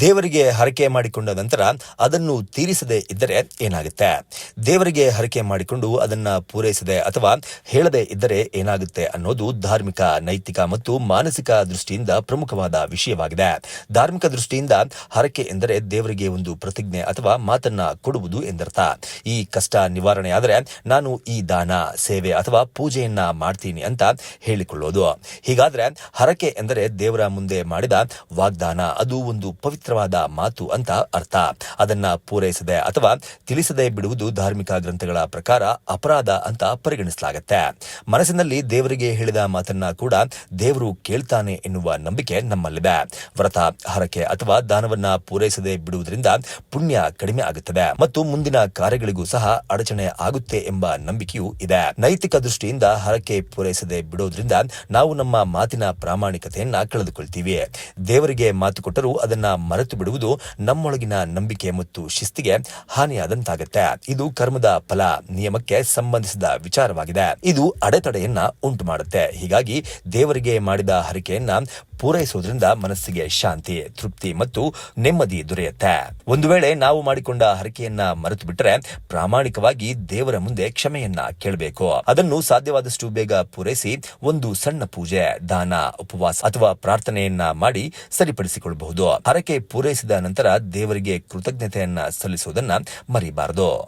ದೇವರಿಗೆ ಹರಕೆ ಮಾಡಿಕೊಂಡ ನಂತರ ಅದನ್ನು ತೀರಿಸದೇ ಇದ್ದರೆ ಏನಾಗುತ್ತೆ? ದೇವರಿಗೆ ಹರಕೆ ಮಾಡಿಕೊಂಡು ಅದನ್ನ ಪೂರೈಸದೆ ಅಥವಾ ಹೇಳದೆ ಇದ್ದರೆ ಏನಾಗುತ್ತೆ ಅನ್ನೋದು ಧಾರ್ಮಿಕ, ನೈತಿಕ ಮತ್ತು ಮಾನಸಿಕ ದೃಷ್ಟಿಯಿಂದ ಪ್ರಮುಖವಾದ ವಿಷಯವಾಗಿದೆ. ಧಾರ್ಮಿಕ ದೃಷ್ಟಿಯಿಂದ ಹರಕೆ ಎಂದರೆ ದೇವರಿಗೆ ಒಂದು ಪ್ರತಿಜ್ಞೆ ಅಥವಾ ಮಾತನ್ನ ಕೊಡುವುದು ಎಂದರ್ಥ. ಈ ಕಷ್ಟ ನಿವಾರಣೆಯಾದರೆ ನಾನು ಈ ದಾನ, ಸೇವೆ ಅಥವಾ ಪೂಜೆಯನ್ನ ಮಾಡ್ತೀನಿ ಅಂತ ಹೇಳಿಕೊಳ್ಳೋದು. ಹೀಗಾದ್ರೆ ಹರಕೆ ಎಂದರೆ ದೇವರ ಮುಂದೆ ಮಾಡಿದ ವಾಗ್ದಾನ. ಅದು ಒಂದು ಪವಿತ್ರವಾದ ಮಾತು ಅಂತ ಅರ್ಥ. ಅದನ್ನ ಪೂರೈಸದೆ ಅಥವಾ ತಿಳಿಸದೆ ಬಿಡುವುದು ಧಾರ್ಮಿಕ ಗ್ರಂಥಗಳ ಪ್ರಕಾರ ಅಪರಾಧ ಅಂತ ಪರಿಗಣಿಸಲಾಗುತ್ತೆ. ಮನಸ್ಸಿನಲ್ಲಿ ದೇವರಿಗೆ ಹೇಳಿದ ಮಾತನ್ನ ಕೂಡ ದೇವರು ಕೇಳ್ತಾನೆ ಎನ್ನುವ ನಂಬಿಕೆ ನಮ್ಮಲ್ಲಿದೆ. ವ್ರತ, ಹರಕೆ ಅಥವಾ ದಾನವನ್ನ ಪೂರೈಸದೆ ಬಿಡುವುದರಿಂದ ಪುಣ್ಯ ಕಡಿಮೆ ಆಗುತ್ತದೆ ಮತ್ತು ಮುಂದಿನ ಕಾರ್ಯಗಳಿಗೂ ಸಹ ಅಡಚಣೆ ಆಗುತ್ತೆ ಎಂಬ ನಂಬಿಕೆಯೂ ಇದೆ. ನೈತಿಕ ದೃಷ್ಟಿಯಿಂದ ಹರಕೆ ಪೂರೈಸದೆ ಬಿಡೋದ್ರಿಂದ ನಾವು ನಮ್ಮ ಮಾತಿನ ಪ್ರಾಮಾಣಿಕತೆಯನ್ನ ಕಳೆದುಕೊಳ್ತೀವಿ. ದೇವರಿಗೆ ಮಾತು ಕೊಟ್ಟರೂ ಅದನ್ನ ಮರೆತು ಬಿಡುವುದು ನಮ್ಮೊಳಗಿನ ನಂಬಿಕೆ ಮತ್ತು ಶಿಸ್ತಿಗೆ ಹಾನಿಯಾದಂತಾಗುತ್ತೆ. ಇದು ಕರ್ಮದ ಫಲ, ನಿಯಮಕ್ಕೆ ಸಂಬಂಧಿಸಿದ ವಿಚಾರವಾಗಿದೆ. ಇದು ಅಡೆತಡೆಯನ್ನ ಉಂಟು ಮಾಡುತ್ತೆ. ಹೀಗಾಗಿ ದೇವರಿಗೆ ಮಾಡಿದ ಹರಕೆಯನ್ನ ಪೂರೈಸುವುದರಿಂದ ಮನಸ್ಸಿಗೆ ಶಾಂತಿ, ತೃಪ್ತಿ ಮತ್ತು ನೆಮ್ಮದಿ ದೊರೆಯುತ್ತೆ. ಒಂದು ವೇಳೆ ನಾವು ಮಾಡಿಕೊಂಡ ಹರಕೆಯನ್ನ ಮರೆತು ಬಿಟ್ಟರೆ ಪ್ರಾಮಾಣಿಕವಾಗಿ ದೇವರ ಮುಂದೆ ಕ್ಷಮೆಯನ್ನ ಕೇಳಬೇಕು. ಅದನ್ನು ಸಾಧ್ಯವಾದಷ್ಟು ಬೇಗ ಪೂರೈಸಿ ಒಂದು ಸಣ್ಣ ಪೂಜೆ, ದಾನ, ಉಪವಾಸ ಅಥವಾ ಪ್ರಾರ್ಥನೆಯನ್ನ ಮಾಡಿ ಸರಿಪಡಿಸಿಕೊಳ್ಳಬಹುದು. ಹರಕೆ ಪೂರೈಸಿದ ನಂತರ ದೇವರಿಗೆ ಕೃತಜ್ಞತೆಯನ್ನ ಸಲ್ಲಿಸುವುದನ್ನ ಮರಿಬಾರದು.